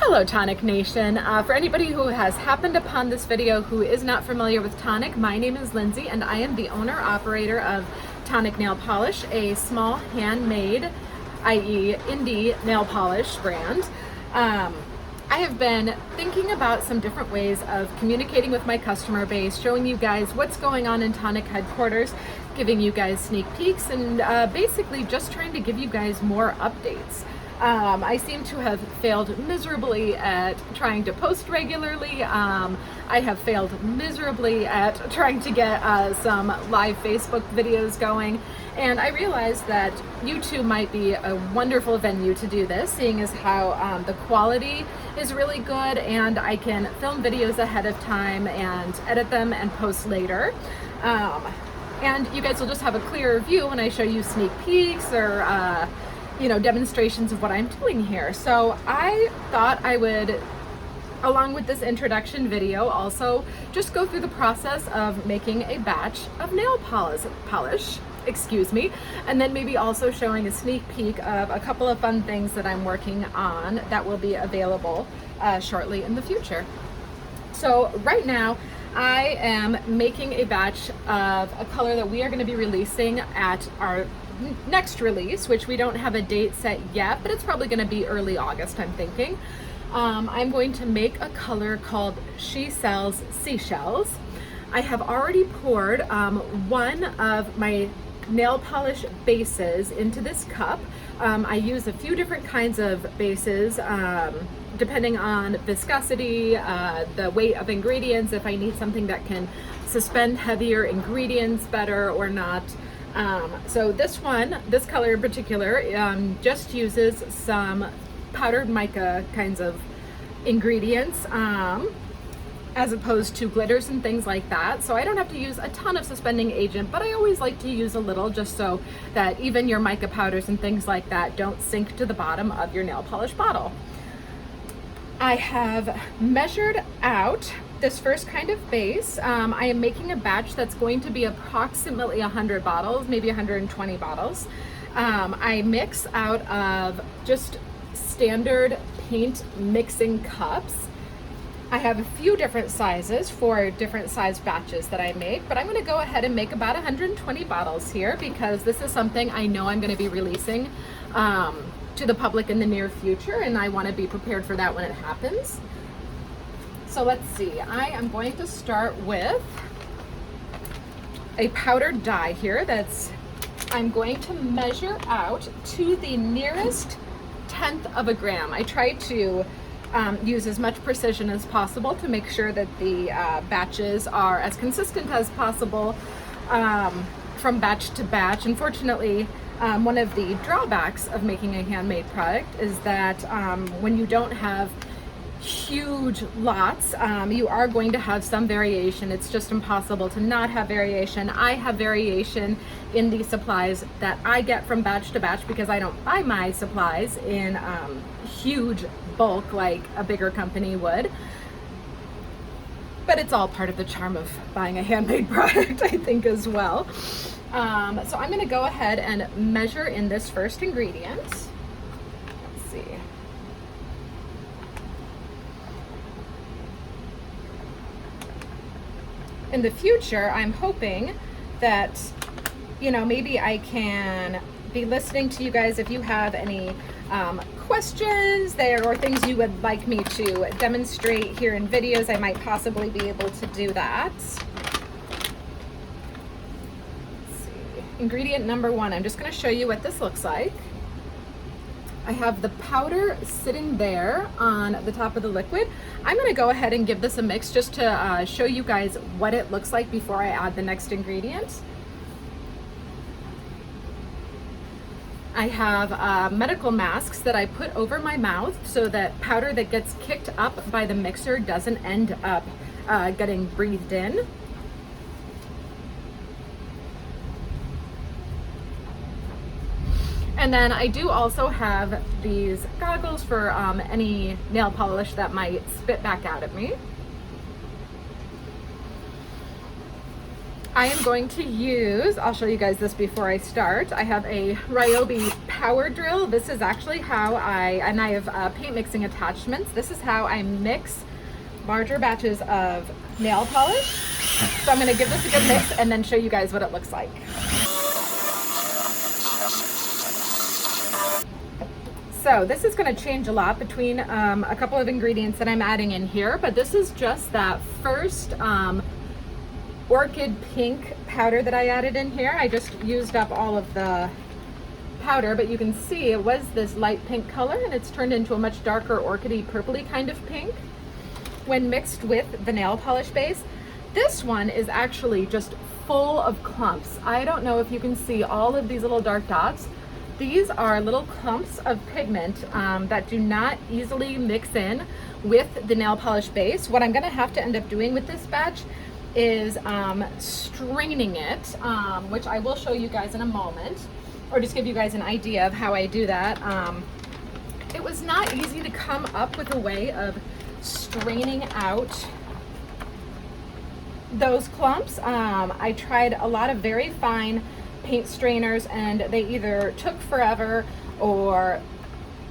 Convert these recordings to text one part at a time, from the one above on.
Hello Tonic Nation. For anybody who has happened upon this video who is not familiar with Tonic, my name is Lindsay and I am the owner-operator of Tonic Nail Polish, a small handmade, i.e. indie nail polish brand. I have been thinking about some different ways of communicating with my customer base, showing you guys what's going on in Tonic headquarters, giving you guys sneak peeks, and basically just trying to give you guys more updates. I seem to have failed miserably at trying to post regularly. I have failed miserably at trying to get some live Facebook videos going. And I realized that YouTube might be a wonderful venue to do this, seeing as how the quality is really good and I can film videos ahead of time and edit them and post later. And you guys will just have a clearer view when I show you sneak peeks or demonstrations of what I'm doing here. So I thought I would, along with this introduction video, also just go through the process of making a batch of nail polish, and then maybe also showing a sneak peek of a couple of fun things that I'm working on that will be available shortly in the future. So right now, I am making a batch of a color that we are going to be releasing at our next release, which we don't have a date set yet, but it's probably going to be early August, I'm thinking. I'm going to make a color called She Sells Seashells. I have already poured one of my nail polish bases into this cup. I use a few different kinds of bases depending on viscosity, the weight of ingredients, if I need something that can suspend heavier ingredients better or not. So this color in particular, just uses some powdered mica kinds of ingredients, as opposed to glitters and things like that. So I don't have to use a ton of suspending agent, but I always like to use a little just so that even your mica powders and things like that don't sink to the bottom of your nail polish bottle. I have measured out this first kind of base. I am making a batch that's going to be approximately 100 bottles, maybe 120 bottles. I mix out of just standard paint mixing cups. I have a few different sizes for different size batches that I make, but I'm going to go ahead and make about 120 bottles here because this is something I know I'm going to be releasing to the public in the near future, and I want to be prepared for that when it happens. So let's see, I am going to start with a powdered dye here I'm going to measure out to the nearest 1/10 of a gram. I try to use as much precision as possible to make sure that the batches are as consistent as possible from batch to batch. Unfortunately, one of the drawbacks of making a handmade product is that when you don't have huge lots, you are going to have some variation. It's just impossible to not have variation. I have variation in the supplies that I get from batch to batch because I don't buy my supplies in huge bulk like a bigger company would. But it's all part of the charm of buying a handmade product, I think, as well. So I'm going to go ahead and measure in this first ingredient. Let's see. In the future, I'm hoping that, maybe I can be listening to you guys if you have any questions there or things you would like me to demonstrate here in videos. I might possibly be able to do that. Ingredient number 1, I'm just going to show you what this looks like. I have the powder sitting there on the top of the liquid. I'm going to go ahead and give this a mix just to show you guys what it looks like before I add the next ingredient. I have medical masks that I put over my mouth so that powder that gets kicked up by the mixer doesn't end up getting breathed in. And then I do also have these goggles for any nail polish that might spit back out at me. I am going to use, I'll show you guys this before I start. I have a Ryobi power drill. This is actually how I have paint mixing attachments. This is how I mix larger batches of nail polish. So I'm going to give this a good mix and then show you guys what it looks like. So this is going to change a lot between a couple of ingredients that I'm adding in here, but this is just that first orchid pink powder that I added in here. I just used up all of the powder, but you can see it was this light pink color and it's turned into a much darker orchidy purpley kind of pink when mixed with the nail polish base. This one is actually just full of clumps. I don't know if you can see all of these little dark dots. These are little clumps of pigment that do not easily mix in with the nail polish base. What I'm going to have to end up doing with this batch is straining it, which I will show you guys in a moment, or just give you guys an idea of how I do that. It was not easy to come up with a way of straining out those clumps. I tried a lot of very fine paint strainers and they either took forever or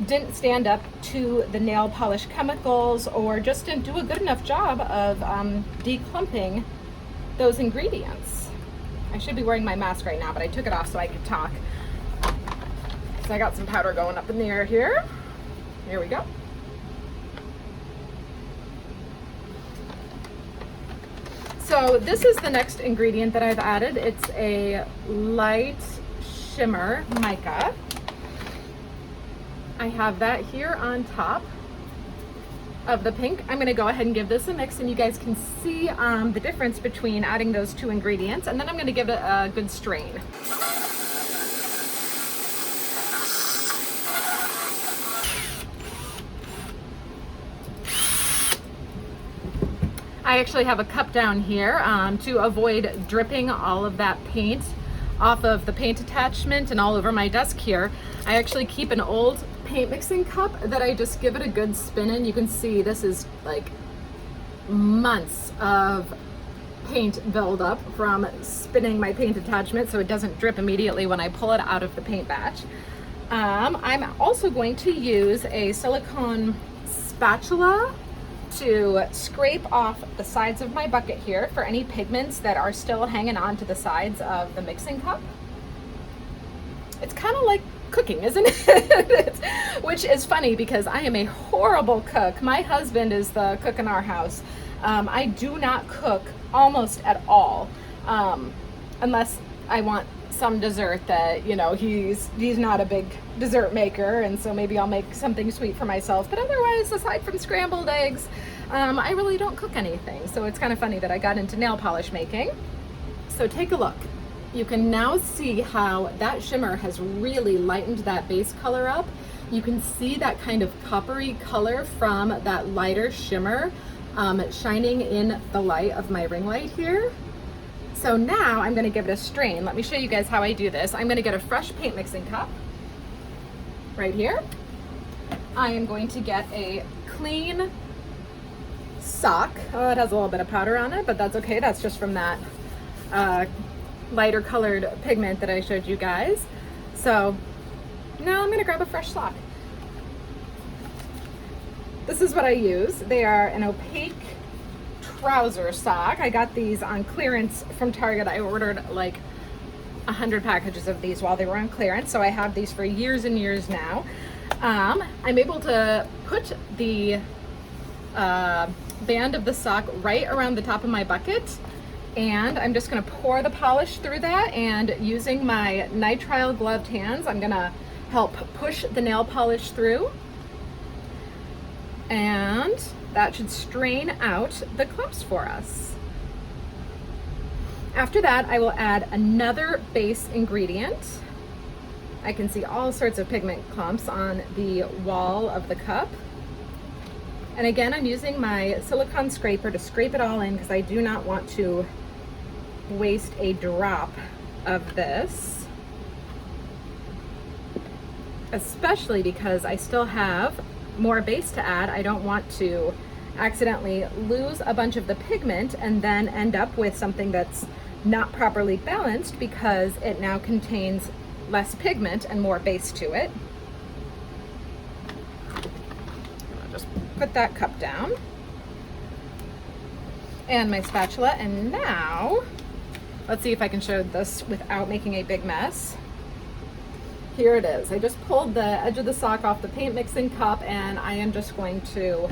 didn't stand up to the nail polish chemicals or just didn't do a good enough job of declumping those ingredients. I should be wearing my mask right now, but I took it off so I could talk. So I got some powder going up in the air here. Here we go. So this is the next ingredient that I've added. It's a light shimmer mica. I have that here on top of the pink. I'm going to go ahead and give this a mix and you guys can see the difference between adding those two ingredients, and then I'm going to give it a good strain. I actually have a cup down here to avoid dripping all of that paint off of the paint attachment and all over my desk here. I actually keep an old paint mixing cup that I just give it a good spin in. You can see this is like months of paint buildup from spinning my paint attachment so it doesn't drip immediately when I pull it out of the paint batch. I'm also going to use a silicone spatula to scrape off the sides of my bucket here for any pigments that are still hanging on to the sides of the mixing cup. It's kind of like cooking, isn't it? Which is funny because I am a horrible cook. My husband is the cook in our house. I do not cook almost at all, unless I want some dessert that, you know, he's not a big dessert maker, and so maybe I'll make something sweet for myself. But otherwise, aside from scrambled eggs, I really don't cook anything. So it's kind of funny that I got into nail polish making. So take a look. You can now see how that shimmer has really lightened that base color up. You can see that kind of coppery color from that lighter shimmer shining in the light of my ring light here. So now I'm going to give it a strain. Let me show you guys how I do this. I'm going to get a fresh paint mixing cup right here. I am going to get a clean sock. Oh, it has a little bit of powder on it, but that's okay. That's just from that lighter colored pigment that I showed you guys. So now I'm going to grab a fresh sock. This is what I use. They are an opaque trouser sock. I got these on clearance from Target. I ordered like 100 packages of these while they were on clearance, so I have these for years and years now. I'm able to put the band of the sock right around the top of my bucket, and I'm just going to pour the polish through that, and using my nitrile gloved hands I'm going to help push the nail polish through, and that should strain out the clumps for us. After that, I will add another base ingredient. I can see all sorts of pigment clumps on the wall of the cup. And again, I'm using my silicone scraper to scrape it all in because I do not want to waste a drop of this, especially because I still have more base to add. I don't want to accidentally lose a bunch of the pigment and then end up with something that's not properly balanced because it now contains less pigment and more base to it. I'll just put that cup down and my spatula, and now let's see if I can show this without making a big mess. Here it is. I just pulled the edge of the sock off the paint mixing cup, and I am just going to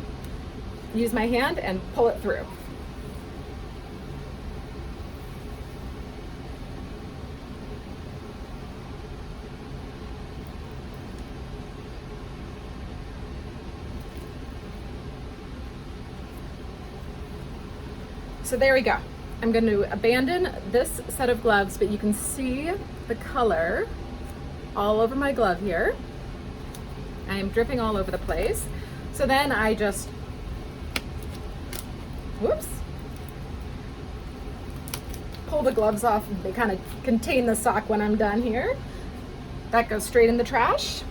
use my hand and pull it through. So there we go. I'm going to abandon this set of gloves, but you can see the color all over my glove here. I am dripping all over the place. So then I just, whoops, pull the gloves off. They kind of contain the sock when I'm done here. That goes straight in the trash.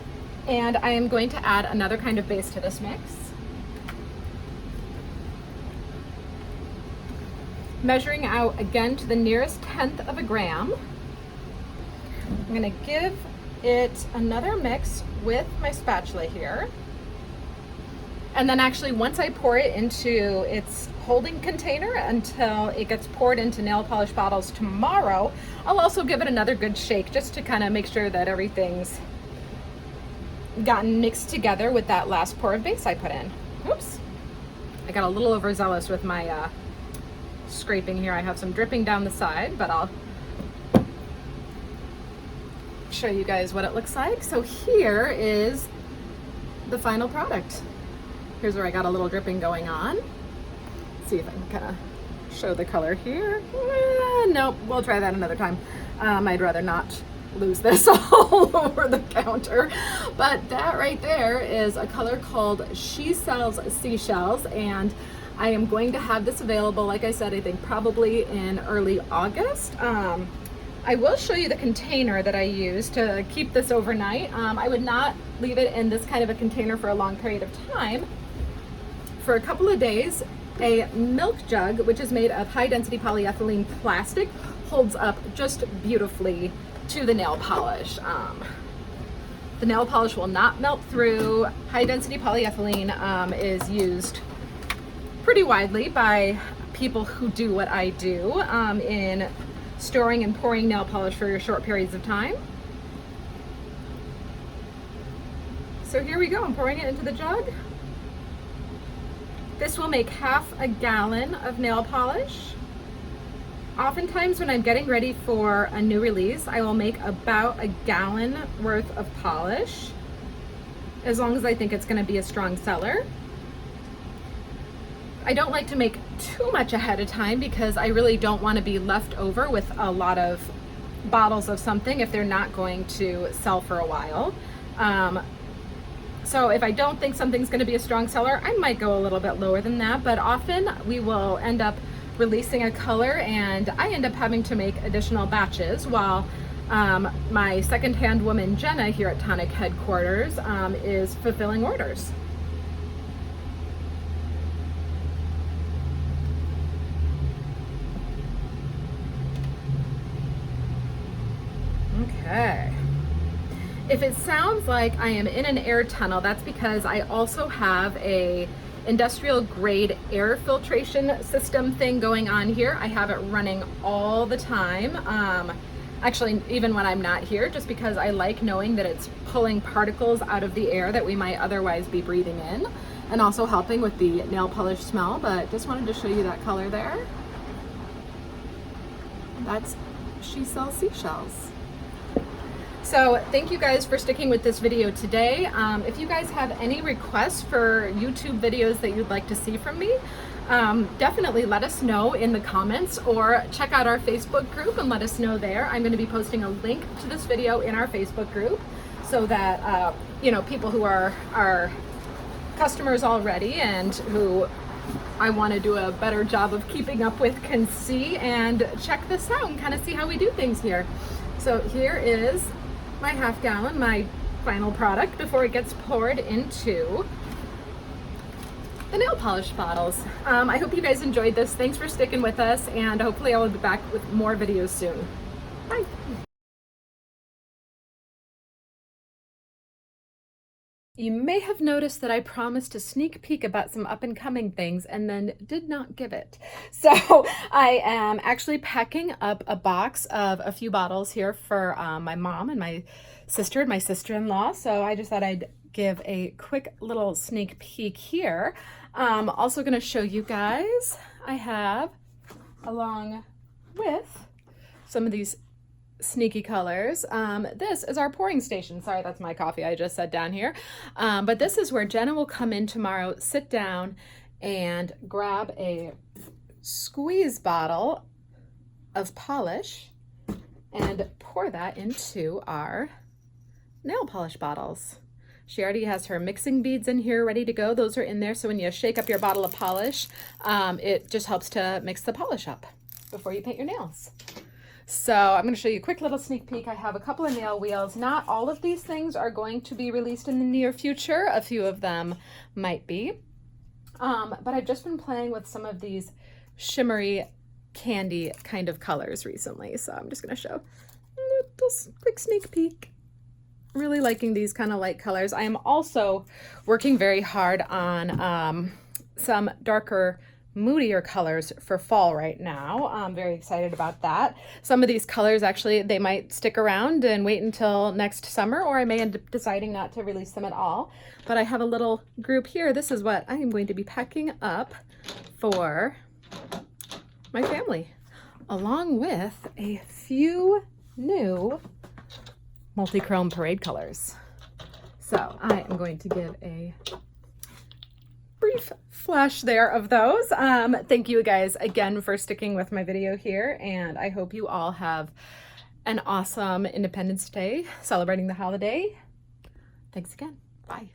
And I am going to add another kind of base to this mix. Measuring out again to the nearest 1/10 of a gram. I'm gonna give it another mix with my spatula here. And then actually once I pour it into its holding container until it gets poured into nail polish bottles tomorrow, I'll also give it another good shake just to kind of make sure that everything's gotten mixed together with that last pour of base I put in. Oops, I got a little overzealous with my scraping here. I have some dripping down the side, but I'll show you guys what it looks like. So here is the final product. Here's where I got a little dripping going on. Let's see if I can kind of show the color here. Nope, we'll try that another time. I'd rather not lose this all over the counter. But that right there is a color called She Sells Seashells, and I am going to have this available, like I said, I think probably in early August. I will show you the container that I use to keep this overnight. I would not leave it in this kind of a container for a long period of time. For a couple of days, a milk jug, which is made of high density polyethylene plastic, holds up just beautifully to the nail polish. The nail polish will not melt through. High density polyethylene is used pretty widely by people who do what I do in storing and pouring nail polish for short periods of time. So here we go, I'm pouring it into the jug. This will make 1/2 gallon of nail polish. Oftentimes when I'm getting ready for a new release, I will make about 1 gallon worth of polish, as long as I think it's going to be a strong seller. I don't like to make too much ahead of time because I really don't want to be left over with a lot of bottles of something if they're not going to sell for a while. So if I don't think something's going to be a strong seller, I might go a little bit lower than that, but often we will end up releasing a color and I end up having to make additional batches while my second-hand woman Jenna here at Tonic headquarters is fulfilling orders. Okay. If it sounds like I am in an air tunnel, that's because I also have a industrial grade air filtration system thing going on here. I have it running all the time. Actually, even when I'm not here, just because I like knowing that it's pulling particles out of the air that we might otherwise be breathing in, and also helping with the nail polish smell. But just wanted to show you that color there. That's She Sells Seashells. So thank you guys for sticking with this video today. If you guys have any requests for YouTube videos that you'd like to see from me, definitely let us know in the comments or check out our Facebook group and let us know there. I'm going to be posting a link to this video in our Facebook group so that people who are our customers already and who I want to do a better job of keeping up with can see and check this out and kind of see how we do things here. So here is my 1/2 gallon, my final product before it gets poured into the nail polish bottles. I hope you guys enjoyed this. Thanks for sticking with us, and hopefully I will be back with more videos soon. Bye. You may have noticed that I promised a sneak peek about some up and coming things and then did not give it. So I am actually packing up a box of a few bottles here for my mom and my sister and my sister-in-law. So I just thought I'd give a quick little sneak peek here. Also going to show you guys, I have, along with some of these sneaky colors. This is our pouring station. Sorry, that's my coffee I just set down here. But this is where Jenna will come in tomorrow, sit down and grab a squeeze bottle of polish and pour that into our nail polish bottles. She already has her mixing beads in here ready to go. Those are in there, so when you shake up your bottle of polish, it just helps to mix the polish up before you paint your nails. So I'm going to show you a quick little sneak peek. I have a couple of nail wheels. Not all of these things are going to be released in the near future. A few of them might be. But I've just been playing with some of these shimmery candy kind of colors recently. So I'm just going to show a little quick sneak peek. Really liking these kind of light colors. I am also working very hard on some darker, moodier colors for fall right now. I'm very excited about that. Some of these colors actually, they might stick around and wait until next summer, or I may end up deciding not to release them at all. But I have a little group here. This is what I am going to be packing up for my family, along with a few new multi-chrome parade colors. So I am going to give a brief flash there of those. Thank you guys again for sticking with my video here, and I hope you all have an awesome Independence Day celebrating the holiday. Thanks again. Bye.